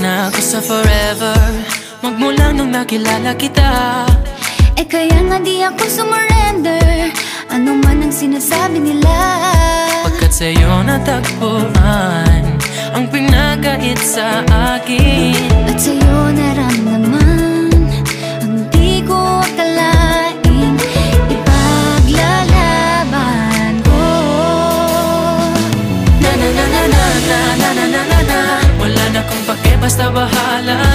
na ako sa forever, magmula nung nakilala kita. Eh kaya nga di ako sumurrender, ano man ang sinasabi nila. Pagkat sa'yo natagpuan ang pinagkait sa akin, at sa'yo naramdaman ang di ko akalaing ipaglalaban ko. Na na na na na na na na na na. Wala na kong pake, basta bahala